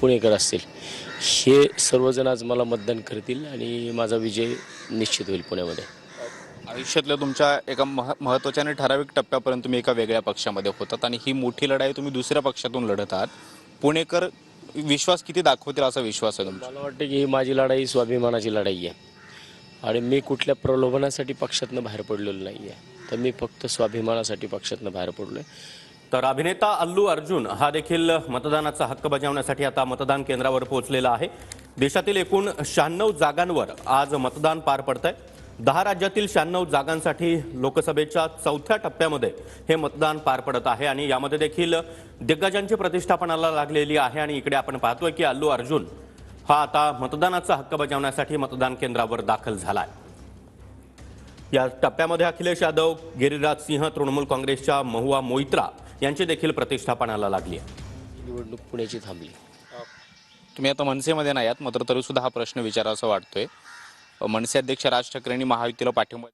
पुणेकर असतील, हे सर्वजण आज मला मतदान करतील आणि माझा विजय निश्चित होईल पुण्यामध्ये. आयुष्यातल्या तुमच्या एका महत्त्वाच्या आणि ठराविक टप्प्यापर्यंत तुम्ही एका वेगळ्या पक्षामध्ये होतात आणि ही मोठी लढाई तुम्ही दुसऱ्या पक्षातून लढत आहात. पुणेकर विश्वास किती दाखवतील असा विश्वास आहे तुमचा? मला वाटतं की ही माझी लढाई स्वाभिमानाची लढाई आहे आणि मी कुठल्या प्रलोभनासाठी पक्षातनं बाहेर पडलेलो नाही आहे. तर मी फक्त स्वाभिमानासाठी पक्षातनं बाहेर पडलो आहे. तर अभिनेता अल्लू अर्जुन हा देखील मतदानाचा हक्क बजावण्यासाठी आता मतदान केंद्रावर पोहोचलेला आहे. देशातील एकूण 96 जागांवर आज मतदान पार पडतंय. 10 राज्यातील 96 जागांसाठी लोकसभेच्या 4थ्या टप्प्यामध्ये हे मतदान पार पडत आहे आणि यामध्ये देखील दिग्गजांची प्रतिष्ठापनाला लागलेली आहे. आणि इकडे आपण पाहतोय की अल्लू अर्जुन हा आता मतदानाचा हक्क बजावण्यासाठी मतदान केंद्रावर दाखल झालाय. या टप्प्यामध्ये अखिलेश यादव, गिरिराज सिंह, तृणमूल काँग्रेसच्या महुआ मोइत्रा यांची देखील प्रतिष्ठापनाला लागली आहे. निवडणूक पुण्याची थांबली. तुम्ही आता मनसेमध्ये नाही आहात, मात्र तरी सुद्धा हा प्रश्न विचारावा असं वाटतोय. मनसे अध्यक्ष राज ठाकरेंनी महायुतीला पाठिंबा